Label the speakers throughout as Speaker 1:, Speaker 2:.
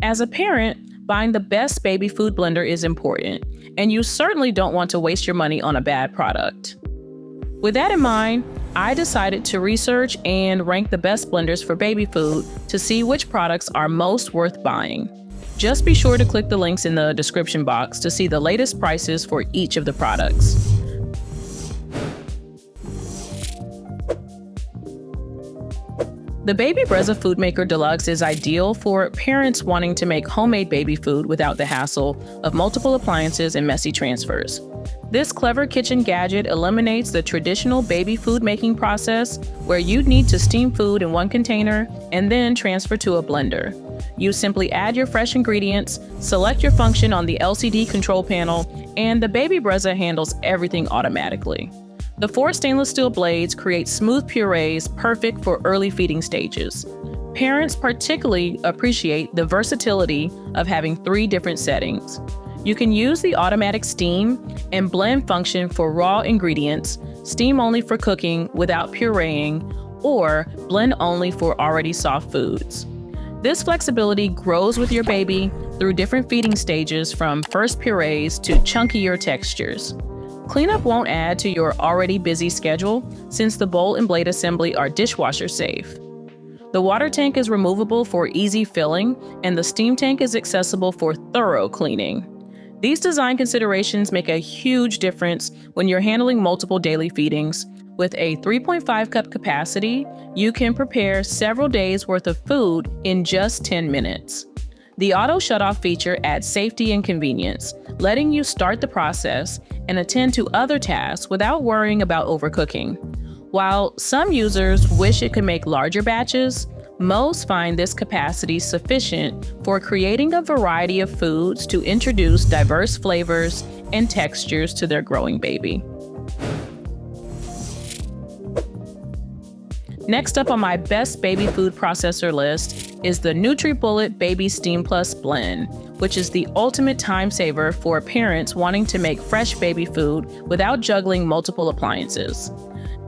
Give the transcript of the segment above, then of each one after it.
Speaker 1: As a parent, buying the best baby food blender is important, and you certainly don't want to waste your money on a bad product. With that in mind, I decided to research and rank the best blenders for baby food to see which products are most worth buying. Just be sure to click the links in the description box to see the latest prices for each of the products. The Baby Brezza Food Maker Deluxe is ideal for parents wanting to make homemade baby food without the hassle of multiple appliances and messy transfers. This clever kitchen gadget eliminates the traditional baby food making process where you'd need to steam food in one container and then transfer to a blender. You simply add your fresh ingredients, select your function on the LCD control panel, and the Baby Brezza handles everything automatically. The 4 stainless steel blades create smooth purees perfect for early feeding stages. Parents particularly appreciate the versatility of having 3 different settings. You can use the automatic steam and blend function for raw ingredients, steam only for cooking without pureeing, or blend only for already soft foods. This flexibility grows with your baby through different feeding stages from first purees to chunkier textures. Cleanup won't add to your already busy schedule since the bowl and blade assembly are dishwasher safe. The water tank is removable for easy filling, and the steam tank is accessible for thorough cleaning. These design considerations make a huge difference when you're handling multiple daily feedings. With a 3.5 cup capacity, you can prepare several days worth of food in just 10 minutes. The auto shutoff feature adds safety and convenience, letting you start the process and attend to other tasks without worrying about overcooking. While some users wish it could make larger batches, most find this capacity sufficient for creating a variety of foods to introduce diverse flavors and textures to their growing baby. Next up on my best baby food processor list is the NutriBullet Baby Steam Plus Blend, which is the ultimate time saver for parents wanting to make fresh baby food without juggling multiple appliances.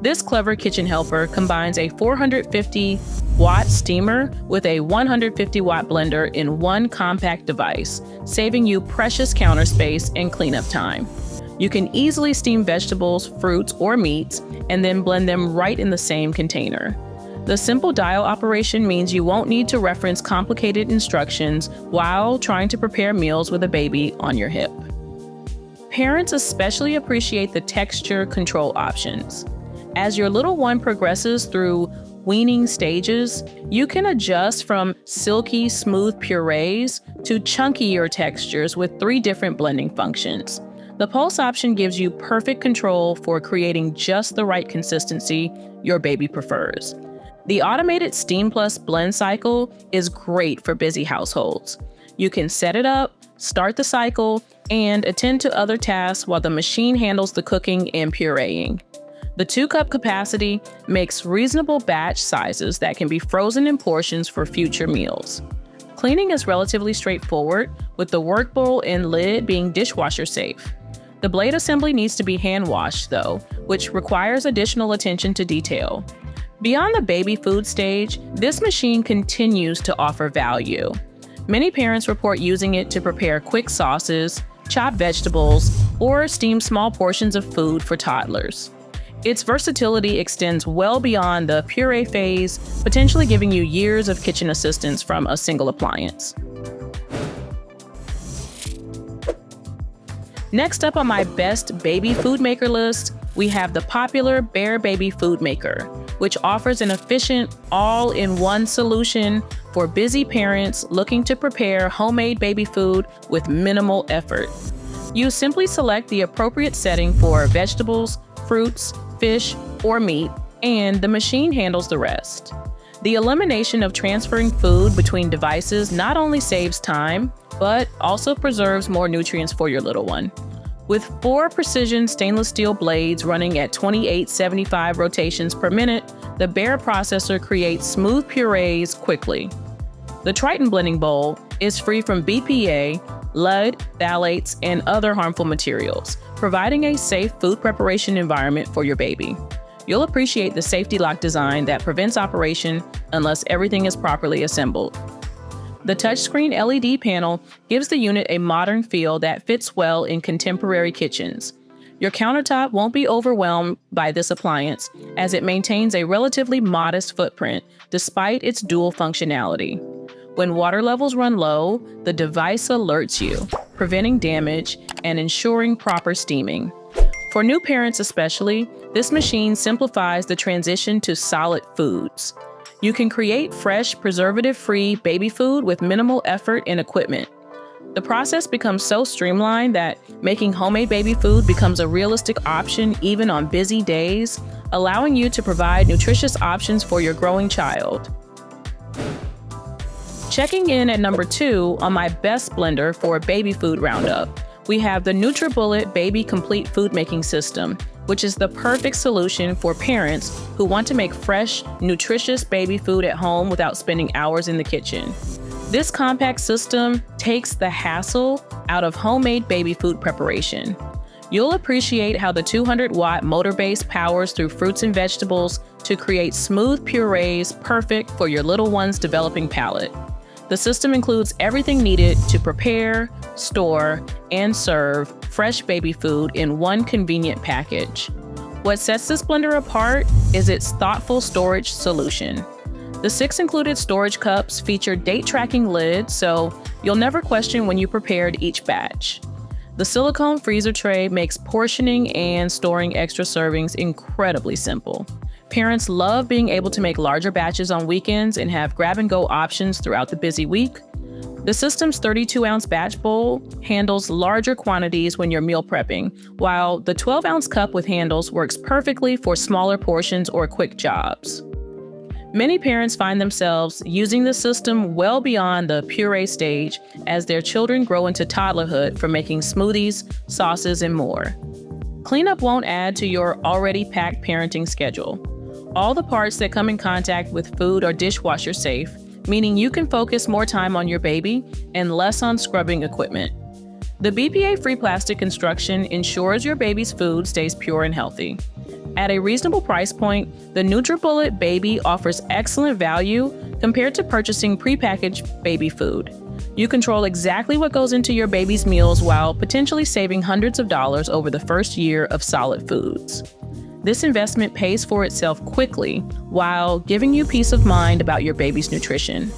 Speaker 1: This clever kitchen helper combines a 450-watt steamer with a 150-watt blender in one compact device, saving you precious counter space and cleanup time. You can easily steam vegetables, fruits, or meats, and then blend them right in the same container. The simple dial operation means you won't need to reference complicated instructions while trying to prepare meals with a baby on your hip. Parents especially appreciate the texture control options. As your little one progresses through weaning stages, you can adjust from silky, smooth purees to chunkier textures with 3 different blending functions. The pulse option gives you perfect control for creating just the right consistency your baby prefers. The automated Steam Plus blend cycle is great for busy households. You can set it up, start the cycle, and attend to other tasks while the machine handles the cooking and pureeing. The 2-cup capacity makes reasonable batch sizes that can be frozen in portions for future meals. Cleaning is relatively straightforward, with the work bowl and lid being dishwasher safe. The blade assembly needs to be hand washed though, which requires additional attention to detail. Beyond the baby food stage, this machine continues to offer value. Many parents report using it to prepare quick sauces, chop vegetables, or steam small portions of food for toddlers. Its versatility extends well beyond the puree phase, potentially giving you years of kitchen assistance from a single appliance. Next up on my best baby food maker list, we have the popular Bear Baby Food Maker, which offers an efficient all-in-one solution for busy parents looking to prepare homemade baby food with minimal effort. You simply select the appropriate setting for vegetables, fruits, fish, or meat, and the machine handles the rest. The elimination of transferring food between devices not only saves time, but also preserves more nutrients for your little one. With 4 precision stainless steel blades running at 2875 rotations per minute, the Bear processor creates smooth purees quickly. The Triton blending bowl is free from BPA, lead, phthalates, and other harmful materials, providing a safe food preparation environment for your baby. You'll appreciate the safety lock design that prevents operation unless everything is properly assembled. The touchscreen LED panel gives the unit a modern feel that fits well in contemporary kitchens. Your countertop won't be overwhelmed by this appliance, as it maintains a relatively modest footprint despite its dual functionality. When water levels run low, the device alerts you, preventing damage and ensuring proper steaming. For new parents especially, this machine simplifies the transition to solid foods. You can create fresh, preservative-free baby food with minimal effort and equipment. The process becomes so streamlined that making homemade baby food becomes a realistic option even on busy days, allowing you to provide nutritious options for your growing child. Checking in at number 2 on my best blender for a baby food roundup, we have the NutriBullet Baby Complete Food Making System, which is the perfect solution for parents who want to make fresh, nutritious baby food at home without spending hours in the kitchen. This compact system takes the hassle out of homemade baby food preparation. You'll appreciate how the 200-watt motor base powers through fruits and vegetables to create smooth purees perfect for your little one's developing palate. The system includes everything needed to prepare, store, and serve fresh baby food in one convenient package. What sets this blender apart is its thoughtful storage solution. The 6 included storage cups feature date-tracking lids, so you'll never question when you prepared each batch. The silicone freezer tray makes portioning and storing extra servings incredibly simple. Parents love being able to make larger batches on weekends and have grab-and-go options throughout the busy week. The system's 32-ounce batch bowl handles larger quantities when you're meal prepping, while the 12-ounce cup with handles works perfectly for smaller portions or quick jobs. Many parents find themselves using the system well beyond the puree stage as their children grow into toddlerhood for making smoothies, sauces, and more. Cleanup won't add to your already packed parenting schedule. All the parts that come in contact with food are dishwasher safe, meaning you can focus more time on your baby and less on scrubbing equipment. The BPA-free plastic construction ensures your baby's food stays pure and healthy. At a reasonable price point, the NutriBullet Baby offers excellent value compared to purchasing prepackaged baby food. You control exactly what goes into your baby's meals while potentially saving hundreds of dollars over the first year of solid foods. This investment pays for itself quickly while giving you peace of mind about your baby's nutrition.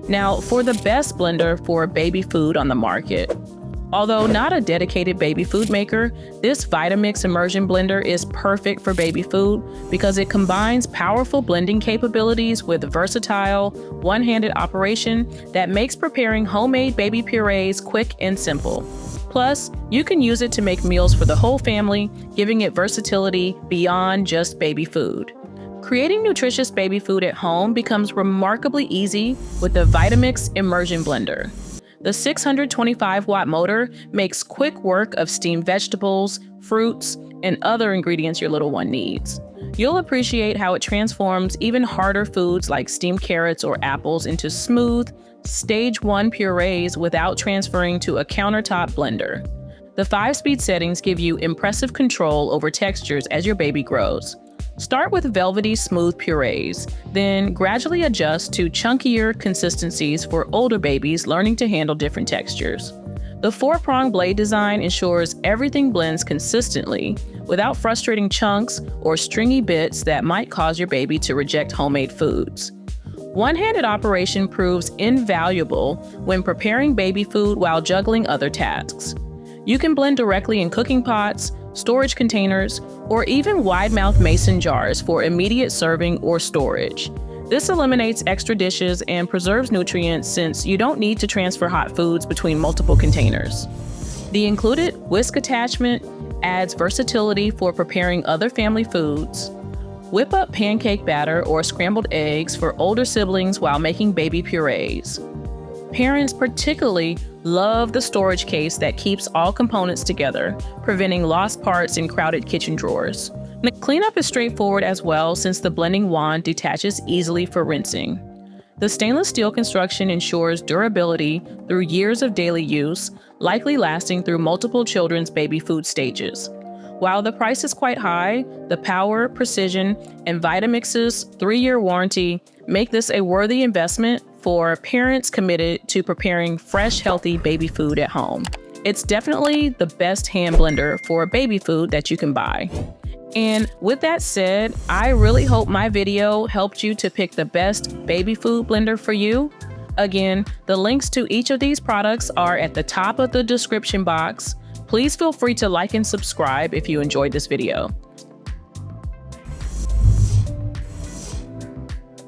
Speaker 1: Now, for the best blender for baby food on the market. Although not a dedicated baby food maker, this Vitamix Immersion blender is perfect for baby food because it combines powerful blending capabilities with versatile, one-handed operation that makes preparing homemade baby purees quick and simple. Plus, you can use it to make meals for the whole family, giving it versatility beyond just baby food. Creating nutritious baby food at home becomes remarkably easy with the Vitamix Immersion blender. The 625-watt motor makes quick work of steamed vegetables, fruits, and other ingredients your little one needs. You'll appreciate how it transforms even harder foods like steamed carrots or apples into smooth, stage 1 purees without transferring to a countertop blender. The 5-speed settings give you impressive control over textures as your baby grows. Start with velvety smooth purees, then gradually adjust to chunkier consistencies for older babies learning to handle different textures. The 4-prong blade design ensures everything blends consistently without frustrating chunks or stringy bits that might cause your baby to reject homemade foods. One-handed operation proves invaluable when preparing baby food while juggling other tasks. You can blend directly in cooking pots, storage containers, or even wide-mouth mason jars for immediate serving or storage. This eliminates extra dishes and preserves nutrients since you don't need to transfer hot foods between multiple containers. The included whisk attachment adds versatility for preparing other family foods. Whip up pancake batter or scrambled eggs for older siblings while making baby purees. Parents particularly love the storage case that keeps all components together, preventing lost parts in crowded kitchen drawers. The cleanup is straightforward as well since the blending wand detaches easily for rinsing. The stainless steel construction ensures durability through years of daily use, likely lasting through multiple children's baby food stages. While the price is quite high, the power, precision, and Vitamix's 3-year warranty make this a worthy investment for parents committed to preparing fresh, healthy baby food at home. It's definitely the best hand blender for baby food that you can buy. And with that said, I really hope my video helped you to pick the best baby food blender for you. Again, the links to each of these products are at the top of the description box. Please feel free to like and subscribe if you enjoyed this video.